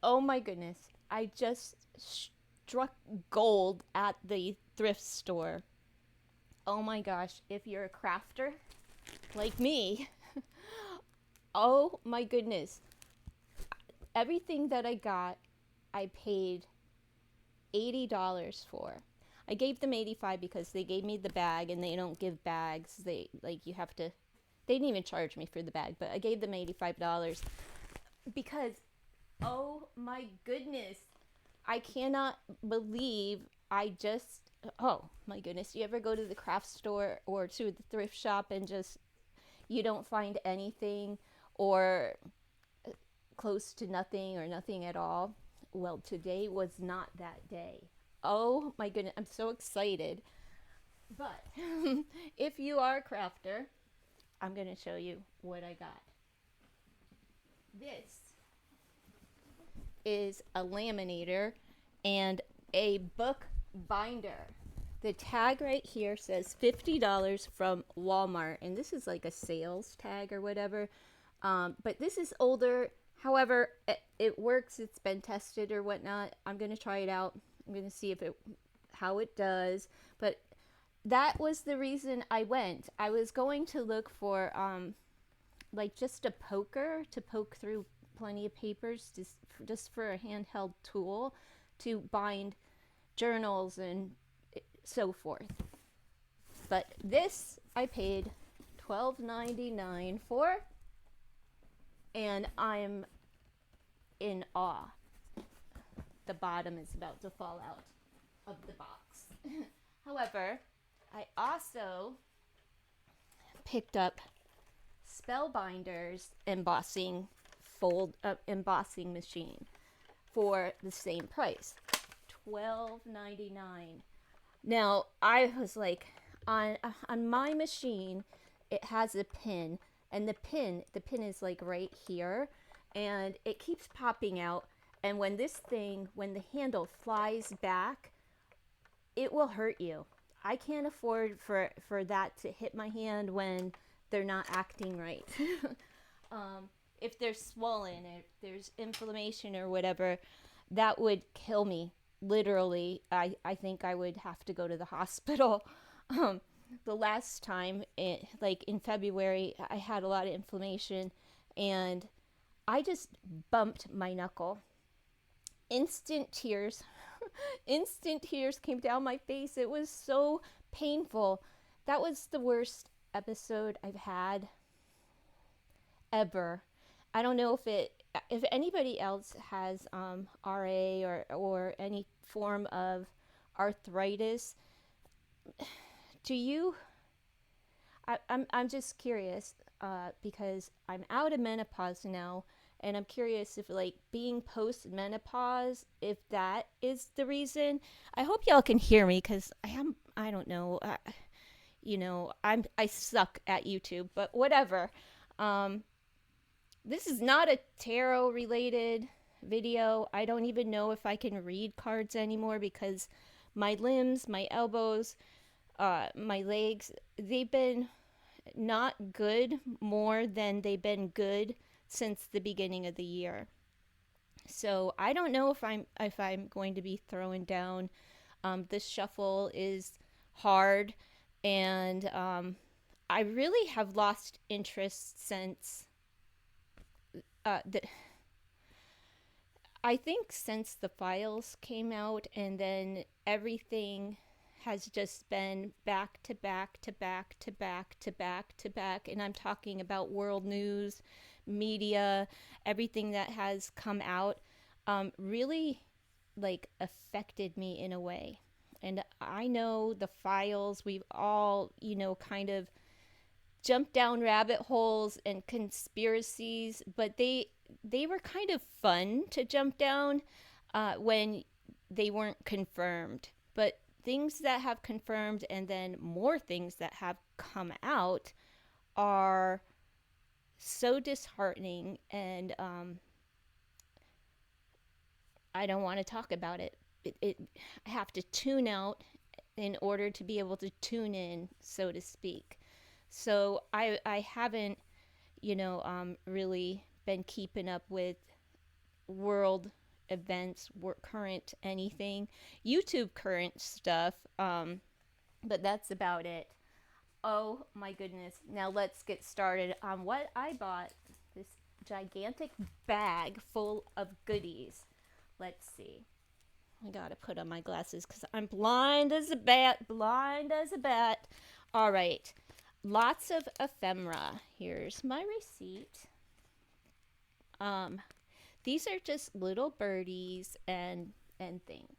Oh my goodness. I just struck gold at the thrift store. Oh my gosh. If you're a crafter like me, oh my goodness. Everything that I got, I paid $80 for. I gave them 85 because they gave me the bag and they don't give bags. They like you have to they didn't even charge me for the bag, but I gave them $85 because oh my goodness. I cannot believe I just oh my goodness. You ever go to the craft store or to the thrift shop and just you don't find anything or close to nothing or nothing at all? Well, today was not that day. Oh my goodness, I'm so excited. But if you are a crafter, I'm going to show you what I got. This is a laminator and a book binder. The tag right here says $50 from Walmart, and this is like a sales tag or whatever. But this is older. However, it works. It's been tested or whatnot. I'm gonna try it out. I'm gonna see if it how it does. But that was the reason I went. I was going to look for like just a poker to poke through plenty of papers, just for a handheld tool to bind journals and so forth. But this I paid $12.99 for, and I'm in awe. The bottom is about to fall out of the box. However, I also picked up Spellbinders embossing machine for the same price, $12.99. Now I was like, on my machine, it has a pin, and the pin is like right here, and it keeps popping out. And when the handle flies back, it will hurt you. I can't afford for that to hit my hand when they're not acting right. If they're swollen, if there's inflammation or whatever, that would kill me. Literally, I think I would have to go to the hospital. Um, the last time, like in February, I had a lot of inflammation and I just bumped my knuckle. Instant tears. Instant tears came down my face. It was so painful. That was the worst episode I've had ever. I don't know if anybody else has RA or any form of arthritis. Do you? I'm just curious because I'm out of menopause now, and I'm curious if like being post menopause, if that is the reason. I hope y'all can hear me because I don't know. I suck at YouTube, but whatever. Um, This is not a tarot related video. I don't even know if I can read cards anymore because my limbs, my elbows, my legs, they've been not good more than they've been good since the beginning of the year. So I don't know if I'm going to be throwing down. This shuffle is hard, and I really have lost interest since the I think since the files came out, and then everything has just been back to back to back to back to back to back. And I'm talking about world news, media, everything that has come out really like affected me in a way. And I know the files, we've all, kind of jumped down rabbit holes and conspiracies, but they were kind of fun to jump down when they weren't confirmed. But things that have confirmed and then more things that have come out are so disheartening, and I don't want to talk about it. I have to tune out in order to be able to tune in, so to speak. So I haven't, really been keeping up with world events, current anything, YouTube current stuff. But that's about it. Oh my goodness. Now let's get started on what I bought. This gigantic bag full of goodies. Let's see. I gotta put on my glasses because I'm blind as a bat. Blind as a bat. All right. Lots of ephemera. Here's my receipt. These are just little birdies and things.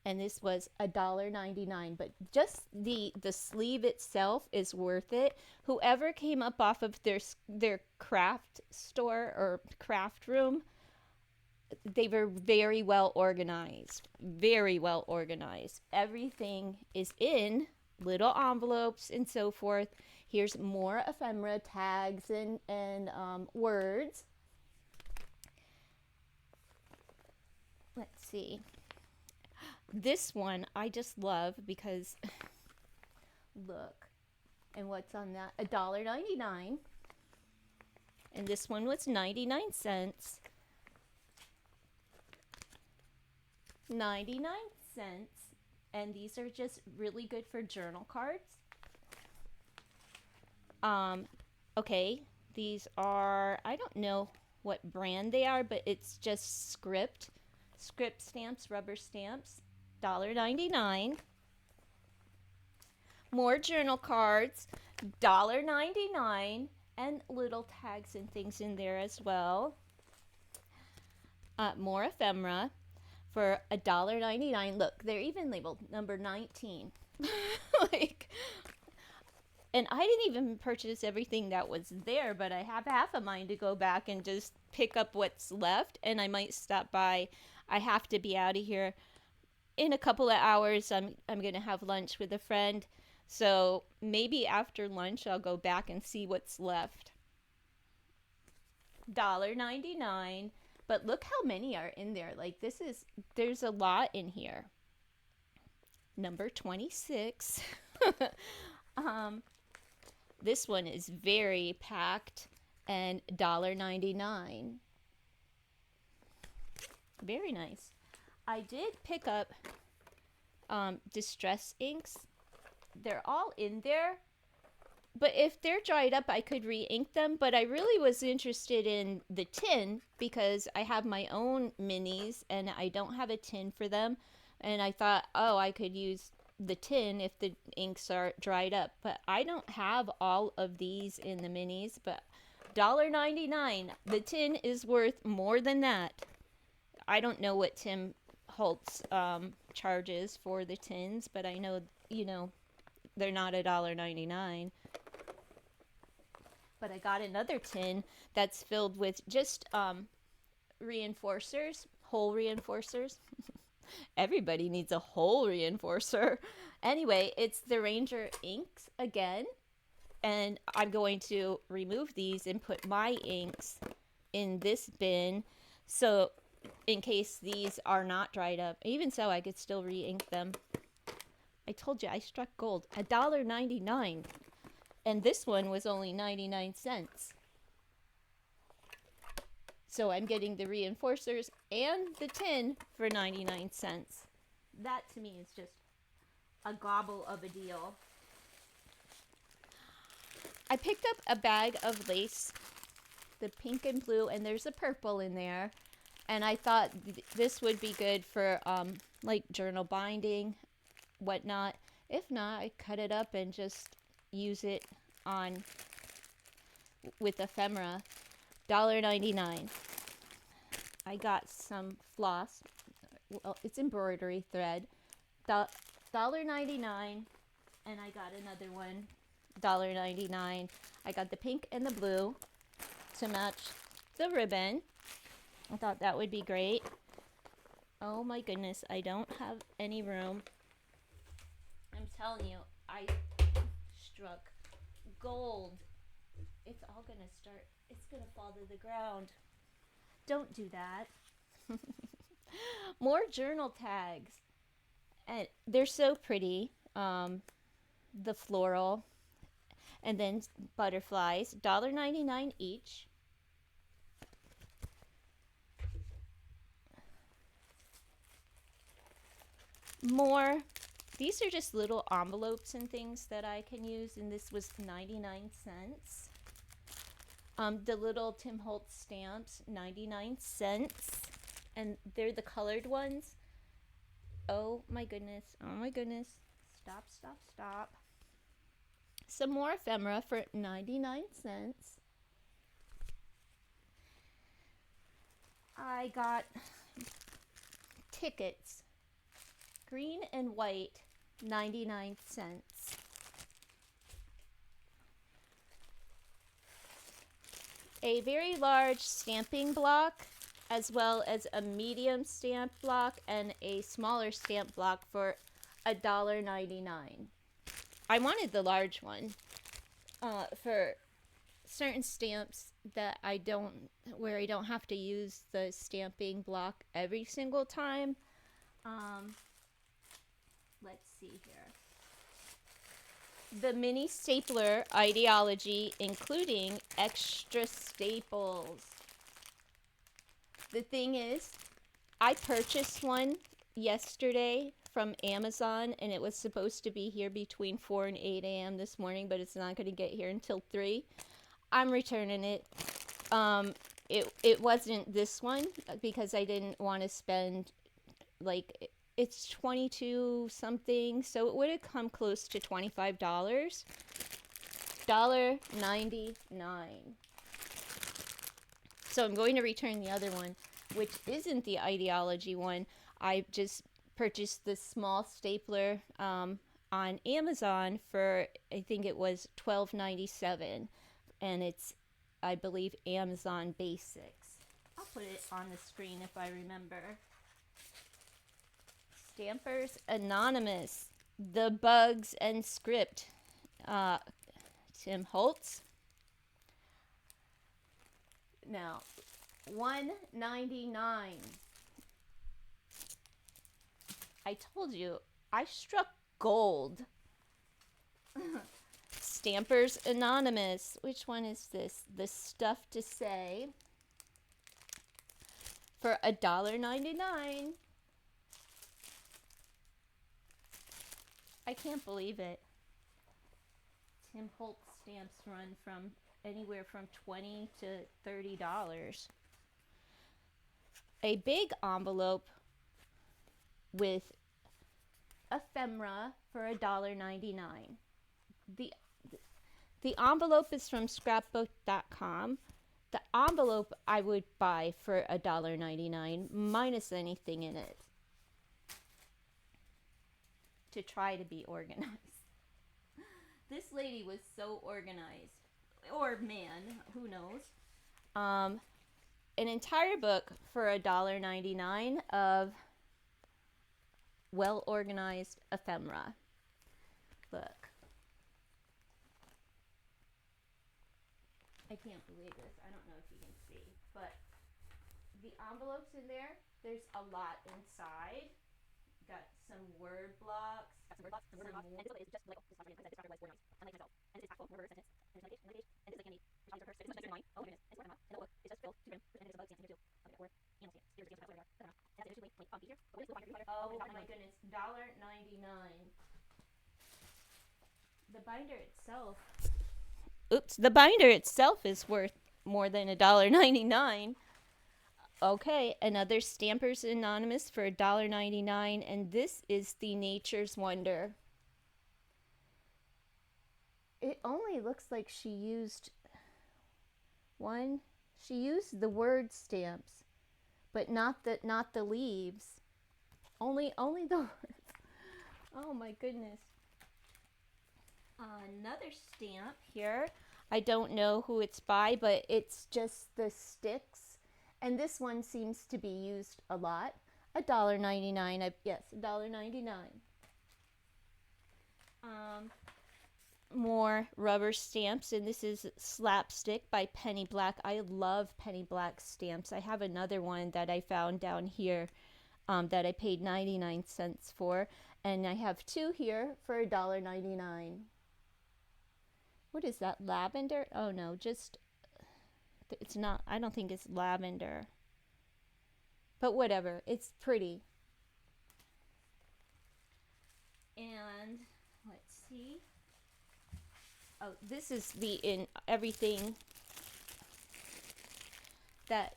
And this was $1.99, but just the sleeve itself is worth it. Whoever came up off of their craft store or craft room, they were very well organized. Very well organized. Everything is in little envelopes and so forth. Here's more ephemera tags and words. Let's see. This one I just love because look, and what's on that? $1.99. And this one was 99 cents. 99 cents. And these are just really good for journal cards. Okay, these are, I don't know what brand they are, but it's just Script stamps, rubber stamps, $1.99. More journal cards, $1.99, and little tags and things in there as well. More ephemera for $1.99. Look, they're even labeled number 19. Like, and I didn't even purchase everything that was there, but I have half a mind to go back and just pick up what's left, and I might stop by. I have to be out of here in a couple of hours. I'm going to have lunch with a friend, so maybe after lunch I'll go back and see what's left. $1.99, but look how many are in there. Like, there's a lot in here. Number 26. This one is very packed and $1.99. Very nice. I did pick up distress inks. They're all in there, but if they're dried up I could re-ink them, but I really was interested in the tin because I have my own minis and I don't have a tin for them, and I thought, oh, I could use the tin if the inks are dried up, but I don't have all of these in the minis. But $1.99, the tin is worth more than that. I don't know what Tim Holtz charges for the tins, but I know, they're not $1.99. But I got another tin that's filled with just reinforcers, hole reinforcers. Everybody needs a hole reinforcer. Anyway, it's the Ranger inks again, and I'm going to remove these and put my inks in this bin, so in case these are not dried up. Even so, I could still re-ink them. I told you I struck gold. $1.99, and this one was only 99 cents. So I'm getting the reinforcers and the tin for 99 cents. That to me is just a gobble of a deal. I picked up a bag of lace, the pink and blue, and there's a purple in there. And I thought this would be good for like journal binding, whatnot. If not, I cut it up and just use it on with ephemera. $1.99. I got some floss. Well, it's embroidery thread. $1.99, and I got another one. $1.99. I got the pink and the blue to match the ribbon. I thought that would be great. Oh my goodness, I don't have any room. I'm telling you, I struck gold. It's all gonna start, it's gonna fall to the ground. Don't do that. More journal tags. And they're so pretty. The floral. And then butterflies. $1.99 each. More, these are just little envelopes and things that I can use, and this was 99 cents. The little Tim Holtz stamps, 99 cents, and they're the colored ones. Oh my goodness, oh my goodness. Stop, stop, stop. Some more ephemera for 99 cents. I got tickets, green and white, 99 cents. A very large stamping block, as well as a medium stamp block and a smaller stamp block for $1.99. I wanted the large one for certain stamps that where I don't have to use the stamping block every single time. Let's see here. The mini stapler ideology, including extra staples. The thing is, I purchased one yesterday from Amazon, and it was supposed to be here between 4 and 8 a.m. this morning, but it's not going to get here until 3. I'm returning it. It wasn't this one because I didn't want to spend, like, it's 22 something, so it would have come close to $25. $1.99. So I'm going to return the other one, which isn't the ideology one. I just purchased this small stapler on Amazon for, I think it was $12.97, and it's, I believe, Amazon Basics. I'll put it on the screen if I remember. Stampers Anonymous, The Bugs and Script, Tim Holtz. Now, $1.99. I told you, I struck gold. Stampers Anonymous. Which one is this? The Stuff to Say. For $1.99. I can't believe it. Tim Holtz stamps run from anywhere from $20 to $30. A big envelope with ephemera for $1.99. The envelope is from scrapbook.com. The envelope I would buy for $1.99 minus anything in it, to try to be organized. This lady was so organized. Or man, who knows. An entire book for $1.99 of well-organized ephemera. Look. I can't believe this. I don't know if you can see. But the envelopes in there, there's a lot inside. Got some word blocks. Oh my goodness, $1.99. The binder itself. Oops, the binder itself is worth more than $1.99. Okay, another Stampers Anonymous for $1.99, and this is the Nature's Wonder. It only looks like she used the word stamps, but not the leaves. Only the words. Oh my goodness. Another stamp here. I don't know who it's by, but it's just the sticks. And this one seems to be used a lot. $1.99. Yes, $1.99. More rubber stamps, and this is Slapstick by Penny Black. I love Penny Black stamps. I have another one that I found down here that I paid 99 cents for, and I have two here for $1.99. What is that, lavender? Oh no, just, it's not, I don't think it's lavender. But whatever, it's pretty. And let's see. Oh, this is the in everything that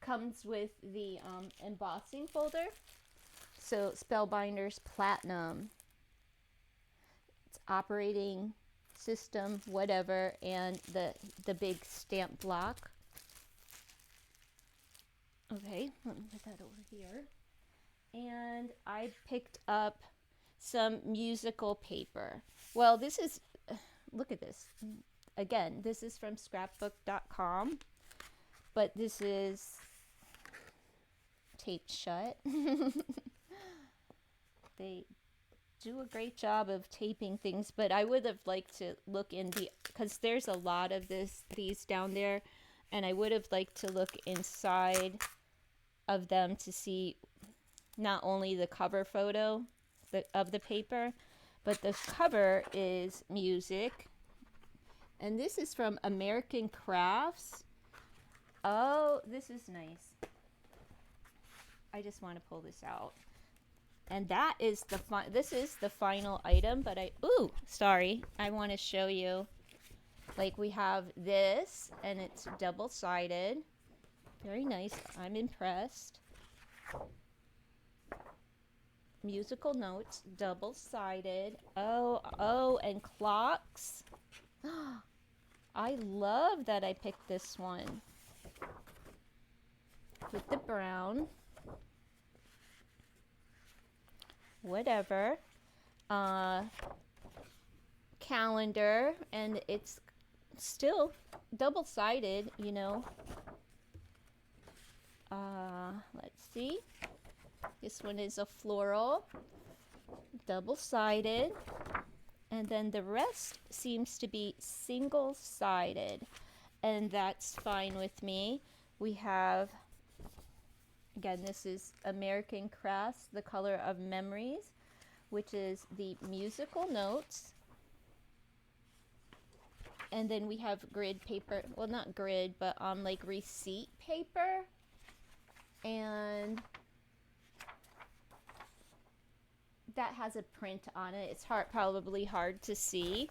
comes with the embossing folder. So Spellbinders Platinum. It's operating system, whatever, and the big stamp block. Okay, let me put that over here. And I picked up some musical paper. Well, this is, look at this. Again, this is from scrapbook.com, but this is taped shut. They do a great job of taping things, but I would have liked to look in the, because there's a lot of these down there, and I would have liked to look inside of them to see not only the cover photo of the paper, but the cover is music. And this is from American Crafts. Oh, this is nice. I just want to pull this out. And that is this is the final item, but I want to show you. Like, we have this, and it's double-sided. Very nice. I'm impressed. Musical notes, double-sided. Oh, and clocks. I love that I picked this one. With the brown. Whatever. Calendar, and it's still double-sided, you know. Let's see. This one is a floral, double-sided, and then the rest seems to be single-sided, and that's fine with me. We have, again, this is American Crafts, The Color of Memories, which is the musical notes. And then we have grid paper, well, not grid, but like receipt paper. And that has a print on it. It's probably hard to see.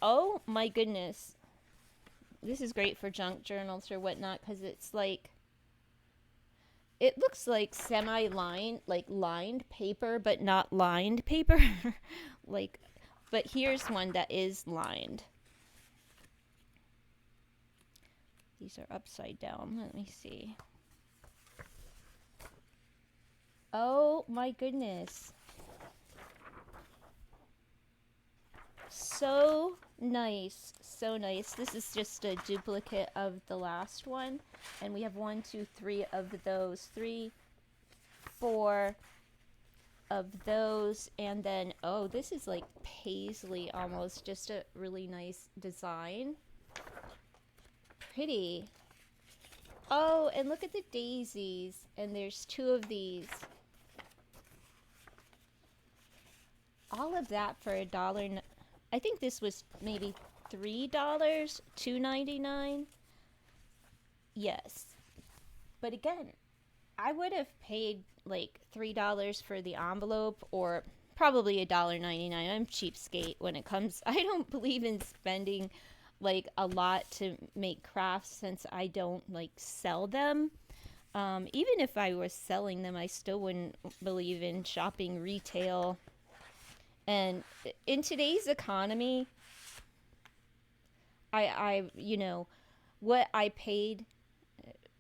Oh my goodness. This is great for junk journals or whatnot, because it's like, it looks like semi-lined, like lined paper, but not lined paper. Like, but here's one that is lined. These are upside down. Let me see. Oh my goodness. So nice. So nice. This is just a duplicate of the last one. And we have 1, 2, 3 of those. 3, 4 of those. And then, oh, this is like paisley almost. Just a really nice design. Pretty. Oh, and look at the daisies. And there's 2 of these. All of that for $1. I think this was maybe $3, $2.99. Yes. But again, I would have paid like $3 for the envelope, or probably $1.99. I'm cheapskate when it comes. I don't believe in spending like a lot to make crafts, since I don't like sell them. Even if I was selling them, I still wouldn't believe in shopping retail. And in today's economy, I you know, what I paid,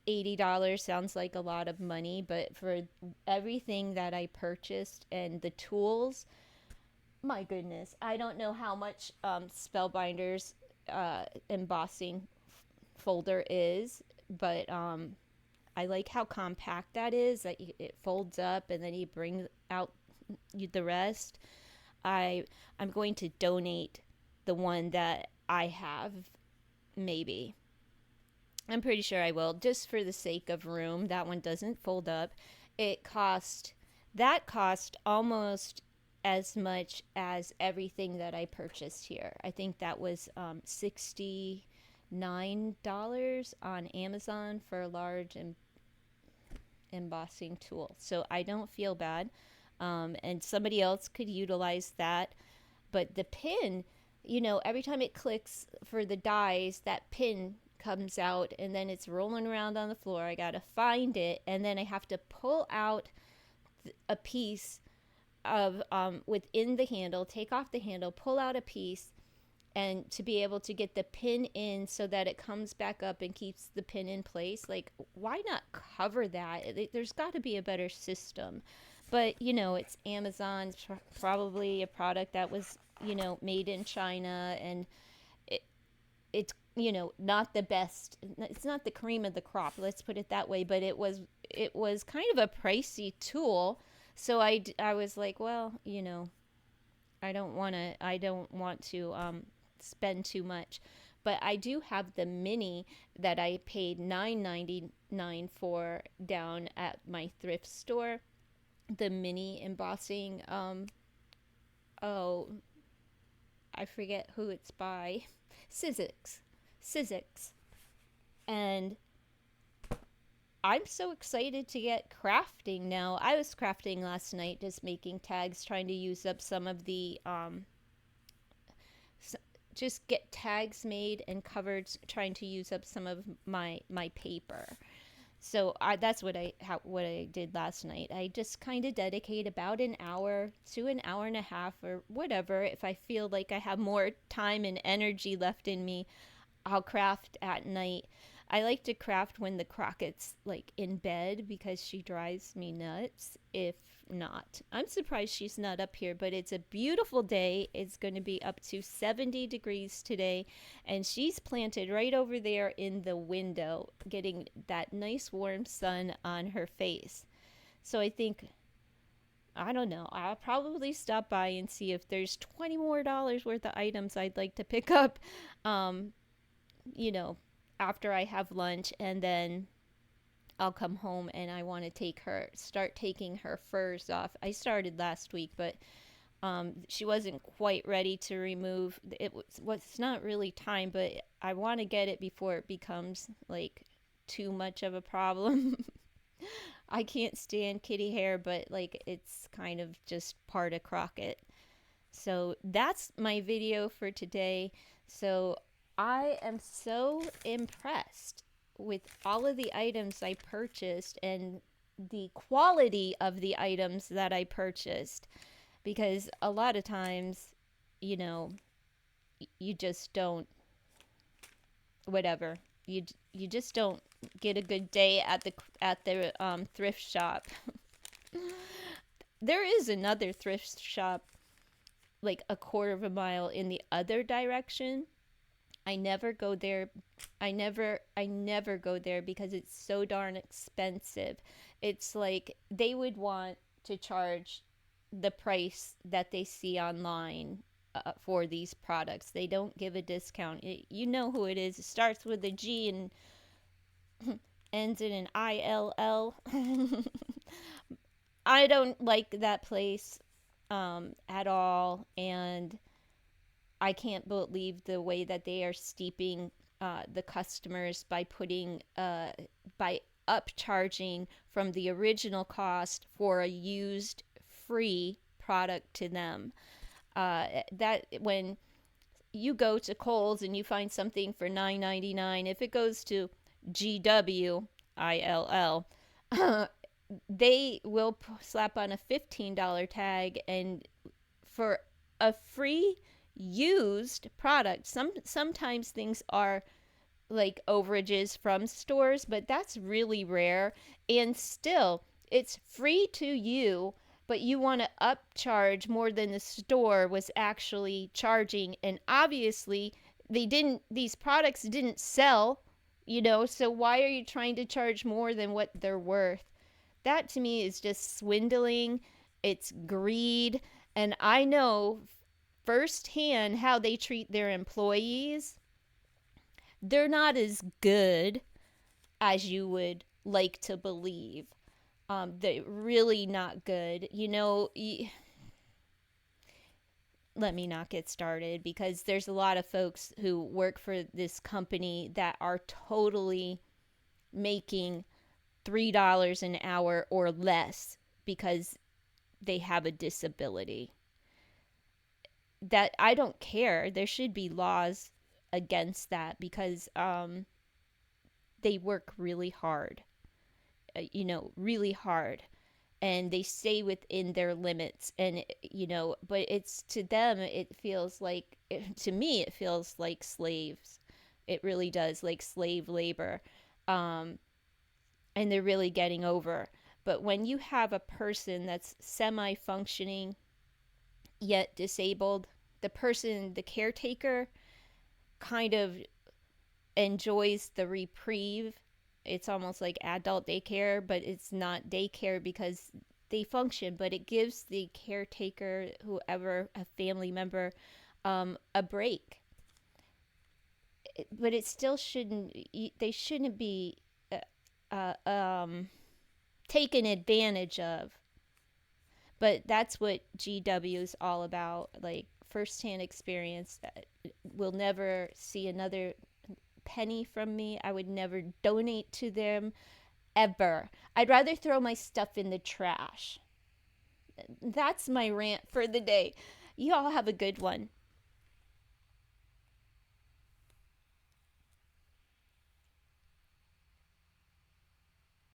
$80 sounds like a lot of money, but for everything that I purchased and the tools, my goodness, I don't know how much Spellbinders embossing folder is, but I like how compact that is, that it folds up and then you bring out the rest. I'm going to donate the one that I have, maybe. I'm pretty sure I will, just for the sake of room. That one doesn't fold up. That cost almost as much as everything that I purchased here. I think that was $69 on Amazon for a large embossing tool. So I don't feel bad. and somebody else could utilize that. But the pin, every time it clicks for the dies, that pin comes out and then it's rolling around on the floor. I gotta find it, and then I have to pull out a piece of within the handle, take off the handle, pull out a piece, and to be able to get the pin in so that it comes back up and keeps the pin in place. Like, why not cover that? There's got to be a better system. But, it's Amazon, probably a product that was, made in China, and it's, not the best. It's not the cream of the crop, let's put it that way, but it was kind of a pricey tool. So I was like, well, I don't want to spend too much. But I do have the mini that I paid $9.99 for down at my thrift store. The mini embossing. Oh, I forget who it's by. Sizzix. And I'm so excited to get crafting now. I was crafting last night, just making tags, trying to use up some of the just get tags made and covered, trying to use up some of my paper. So that's what I did last night. I just kind of dedicate about an hour to an hour and a half or whatever. If I feel like I have more time and energy left in me, I'll craft at night. I like to craft when the Crockett's like in bed because she drives me nuts if not. I'm surprised she's not up here, but it's a beautiful day. It's going to be up to 70 degrees today, and she's planted right over there in the window, getting that nice warm sun on her face. So I think, I don't know, I'll probably stop by and see if there's $20 more worth of items I'd like to pick up. You know, after I have lunch, and then I'll come home and I want to start taking her furs off. I started last week, but she wasn't quite ready to remove. It's not really time, but I want to get it before it becomes like too much of a problem. I can't stand kitty hair, but like it's kind of just part of Crockett. So that's my video for today. So I am so impressed with all of the items I purchased and the quality of the items that I purchased, because a lot of times, you just don't, whatever, you just don't get a good day at the thrift shop. There is another thrift shop like a quarter of a mile in the other direction. I never go there. I never go there because it's so darn expensive. It's like they would want to charge the price that they see online for these products. They don't give a discount. You know who it is. It starts with a G and ends in an ILL. I don't like that place at all, and I can't believe the way that they are steeping the customers by by upcharging from the original cost for a used free product to them. That when you go to Kohl's and you find something for $9.99, if it goes to GWILL, they will slap on a $15 tag, and for a free used product. Sometimes things are like overages from stores, but that's really rare, and still it's free to you, but you want to upcharge more than the store was actually charging, and obviously these products didn't sell, so why are you trying to charge more than what they're worth? That to me is just swindling. It's greed, and I know firsthand how they treat their employees. They're not as good as you would like to believe. They're really not good. Let me not get started, because there's a lot of folks who work for this company that are totally making $3 an hour or less because they have a disability. That I don't care. There should be laws against that because they work really hard, really hard, and they stay within their limits. And, but it's to them, it feels like, to me, it feels like slaves. It really does, like slave labor. Um, and they're really getting over. But when you have a person that's semi functioning yet disabled, the caretaker, kind of enjoys the reprieve. It's almost like adult daycare, but it's not daycare because they function, but it gives the caretaker, whoever, a family member, a break. But it still they shouldn't be taken advantage of. But that's what GW is all about, like firsthand experience. Will never see another penny from me. I would never donate to them ever. I'd rather throw my stuff in the trash. That's my rant for the day. You all have a good one.